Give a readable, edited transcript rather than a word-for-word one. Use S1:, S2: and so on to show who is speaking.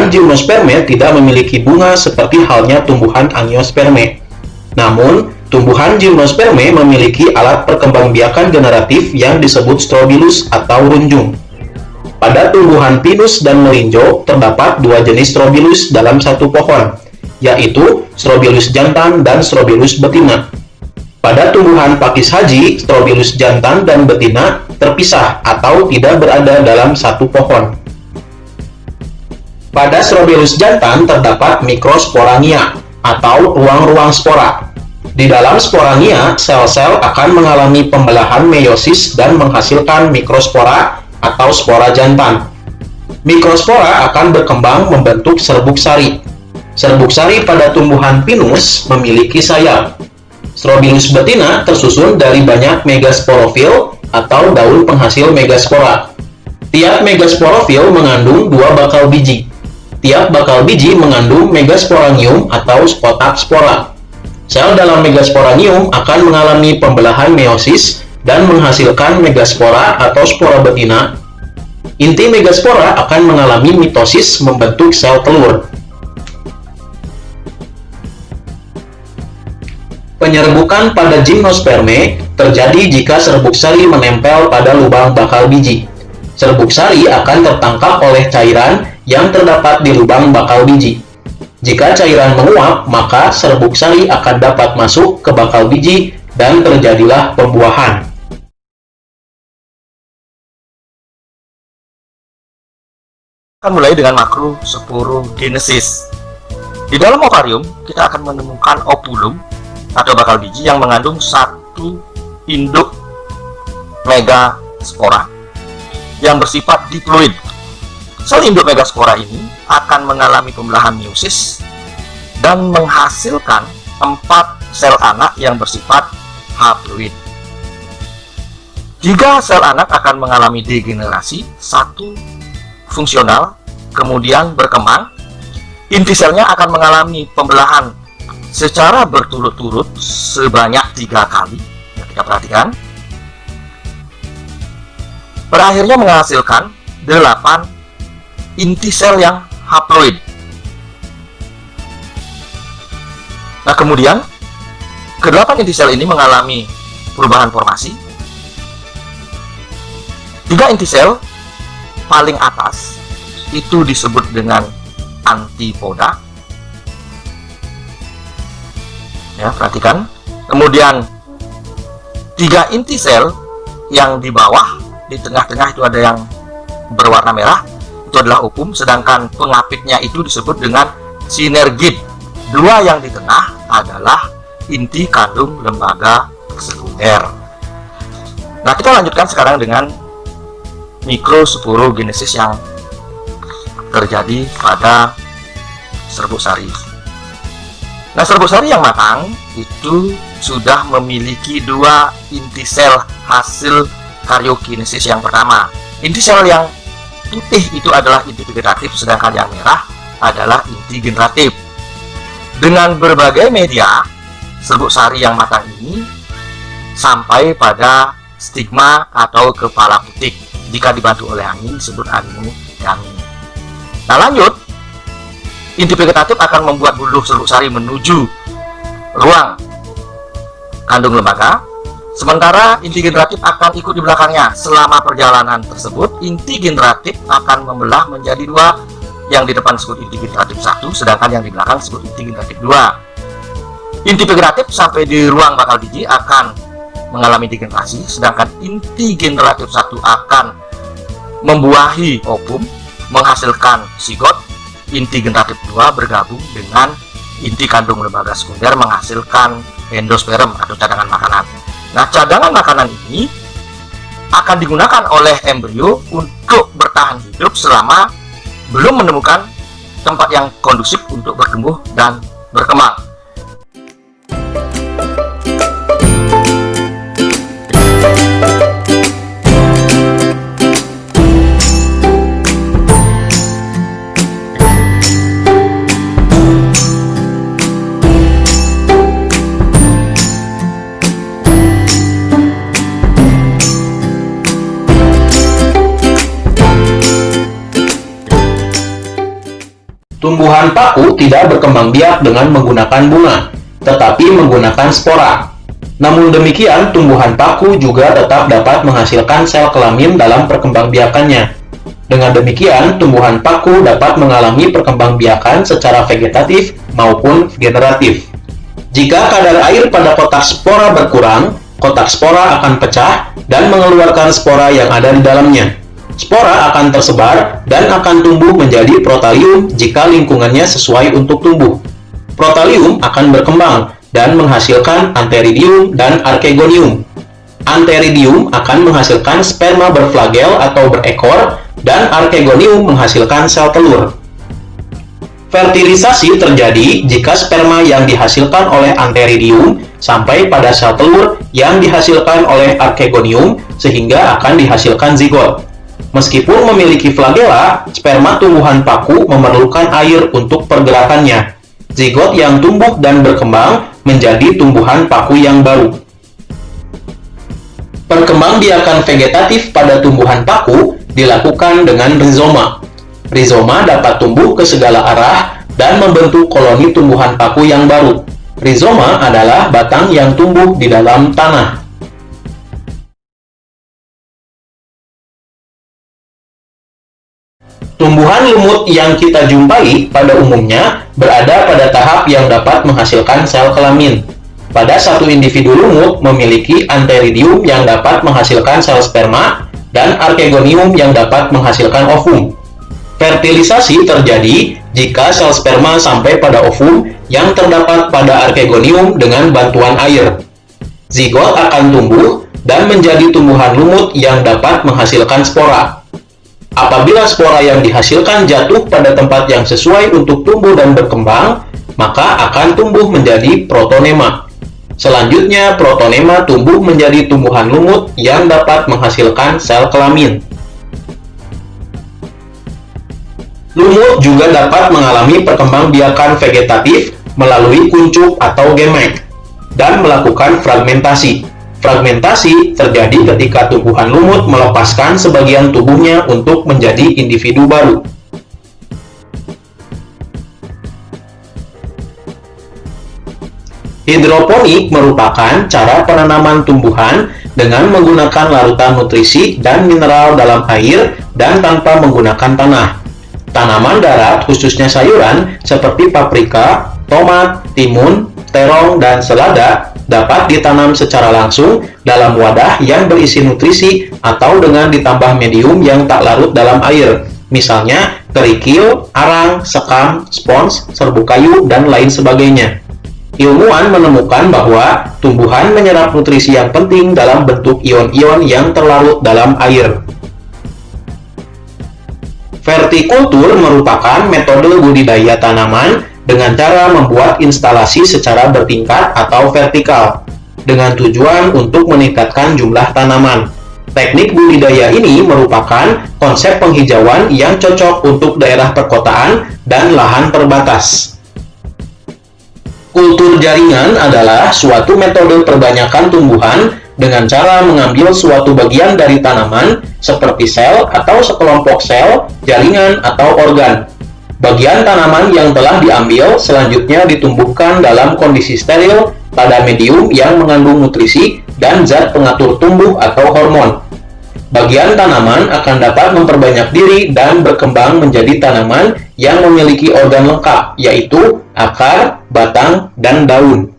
S1: Tumbuhan gimnosperme tidak memiliki bunga seperti halnya tumbuhan angiosperme. Namun, tumbuhan gimnosperme memiliki alat perkembangbiakan generatif yang disebut strobilus atau runjung. Pada tumbuhan pinus dan melinjo, terdapat dua jenis strobilus dalam satu pohon, yaitu strobilus jantan dan strobilus betina. Pada tumbuhan pakis haji, strobilus jantan dan betina terpisah atau tidak berada dalam satu pohon. Pada strobilus jantan terdapat mikrosporangia atau ruang-ruang spora. Di dalam sporangia, sel-sel akan mengalami pembelahan meiosis dan menghasilkan mikrospora atau spora jantan. Mikrospora akan berkembang membentuk serbuk sari. Serbuk sari pada tumbuhan pinus memiliki sayap. Strobilus betina tersusun dari banyak megasporofil atau daun penghasil megaspora. Tiap megasporofil mengandung dua bakal biji. Tiap bakal biji mengandung megasporangium atau kotak spora. Sel dalam megasporangium akan mengalami pembelahan meiosis dan menghasilkan megaspora atau spora betina. Inti megaspora akan mengalami mitosis membentuk sel telur. Penyerbukan pada gimnosperme terjadi jika serbuk sari menempel pada lubang bakal biji. Serbuk sari akan tertangkap oleh cairan yang terdapat di lubang bakal biji. Jika cairan menguap, maka serbuk sari akan dapat masuk ke bakal biji dan terjadilah pembuahan.
S2: Akan mulai dengan makrosporogenesis. Di dalam ovarium, kita akan menemukan ovulum atau bakal biji yang mengandung satu induk megaspora yang bersifat diploid. Sel induk megaspora ini akan mengalami pembelahan meiosis dan menghasilkan 4 sel anak yang bersifat haploid. 3 sel anak akan mengalami degenerasi, 1 fungsional, kemudian berkembang. Inti selnya akan mengalami pembelahan secara berturut-turut sebanyak 3 kali. Kita perhatikan. Pada akhirnya menghasilkan 8 inti sel yang haploid. Nah, kemudian ke-8 inti sel ini mengalami perubahan formasi. 3 inti sel paling atas itu disebut dengan antipoda. Ya, perhatikan. Kemudian 3 inti sel yang di bawah, di tengah-tengah itu ada yang berwarna merah, itu adalah ovum, sedangkan pengapitnya itu disebut dengan sinergid. 2 yang di tengah adalah inti kandung lembaga sekunder. Nah, kita lanjutkan sekarang dengan mikrosporogenesis yang terjadi pada serbuk sari. Nah, serbuk sari yang matang itu sudah memiliki 2 inti sel hasil karyokinesis yang pertama. Inti sel yang putih itu adalah inti vegetatif, sedangkan yang merah adalah inti generatif. Dengan berbagai media, serbuk sari yang matang ini sampai pada stigma atau kepala putik. Jika dibantu oleh angin disebut animogami. Nah, lanjut, inti vegetatif akan membuat buluh serbuk sari menuju ruang kandung lembaga. Sementara inti generatif akan ikut di belakangnya. Selama perjalanan tersebut, inti generatif akan membelah menjadi 2. Yang di depan disebut inti generatif 1, sedangkan yang di belakang disebut inti generatif 2. Inti vegetatif sampai di ruang bakal biji akan mengalami degenerasi, sedangkan inti generatif 1 akan membuahi ovum, menghasilkan zigot. Inti generatif 2 bergabung dengan inti kandung lembaga sekunder menghasilkan endosperm atau cadangan makanan. Nah, cadangan makanan ini akan digunakan oleh embrio untuk bertahan hidup selama belum menemukan tempat yang kondusif untuk bertumbuh dan berkembang.
S1: Tumbuhan paku tidak berkembang biak dengan menggunakan bunga, tetapi menggunakan spora. Namun demikian, tumbuhan paku juga tetap dapat menghasilkan sel kelamin dalam perkembangbiakannya. Dengan demikian, tumbuhan paku dapat mengalami perkembangbiakan secara vegetatif maupun generatif. Jika kadar air pada kotak spora berkurang, kotak spora akan pecah dan mengeluarkan spora yang ada di dalamnya. Spora akan tersebar dan akan tumbuh menjadi protalium jika lingkungannya sesuai untuk tumbuh. Protalium akan berkembang dan menghasilkan antheridium dan archegonium. Antheridium akan menghasilkan sperma berflagel atau berekor, dan archegonium menghasilkan sel telur. Fertilisasi terjadi jika sperma yang dihasilkan oleh antheridium sampai pada sel telur yang dihasilkan oleh archegonium sehingga akan dihasilkan zigot. Meskipun memiliki flagela, sperma tumbuhan paku memerlukan air untuk pergerakannya. Zigot yang tumbuh dan berkembang menjadi tumbuhan paku yang baru. Perkembangbiakan vegetatif pada tumbuhan paku dilakukan dengan rizoma. Rizoma dapat tumbuh ke segala arah dan membentuk koloni tumbuhan paku yang baru. Rizoma adalah batang yang tumbuh di dalam tanah. Tumbuhan lumut yang kita jumpai pada umumnya berada pada tahap yang dapat menghasilkan sel kelamin. Pada satu individu lumut memiliki antheridium yang dapat menghasilkan sel sperma dan archegonium yang dapat menghasilkan ovum. Fertilisasi terjadi jika sel sperma sampai pada ovum yang terdapat pada archegonium dengan bantuan air. Zigot akan tumbuh dan menjadi tumbuhan lumut yang dapat menghasilkan spora. Apabila spora yang dihasilkan jatuh pada tempat yang sesuai untuk tumbuh dan berkembang, maka akan tumbuh menjadi protonema. Selanjutnya, protonema tumbuh menjadi tumbuhan lumut yang dapat menghasilkan sel kelamin. Lumut juga dapat mengalami perkembangbiakan vegetatif melalui kuncup atau gamet dan melakukan fragmentasi. Fragmentasi terjadi ketika tumbuhan lumut melepaskan sebagian tubuhnya untuk menjadi individu baru. Hidroponik merupakan cara penanaman tumbuhan dengan menggunakan larutan nutrisi dan mineral dalam air dan tanpa menggunakan tanah. Tanaman darat, khususnya sayuran, seperti paprika, tomat, timun, terong, dan selada, dapat ditanam secara langsung dalam wadah yang berisi nutrisi atau dengan ditambah medium yang tak larut dalam air, misalnya kerikil, arang, sekam, spons, serbuk kayu, dan lain sebagainya. Ilmuwan menemukan bahwa tumbuhan menyerap nutrisi yang penting dalam bentuk ion-ion yang terlarut dalam air. Vertikultur merupakan metode budidaya tanaman dengan cara membuat instalasi secara bertingkat atau vertikal, dengan tujuan untuk meningkatkan jumlah tanaman. Teknik budidaya ini merupakan konsep penghijauan yang cocok untuk daerah perkotaan dan lahan terbatas. Kultur jaringan adalah suatu metode perbanyakan tumbuhan dengan cara mengambil suatu bagian dari tanaman, seperti sel atau sekelompok sel, jaringan, atau organ. Bagian tanaman yang telah diambil selanjutnya ditumbuhkan dalam kondisi steril pada medium yang mengandung nutrisi dan zat pengatur tumbuh atau hormon. Bagian tanaman akan dapat memperbanyak diri dan berkembang menjadi tanaman yang memiliki organ lengkap, yaitu akar, batang, dan daun.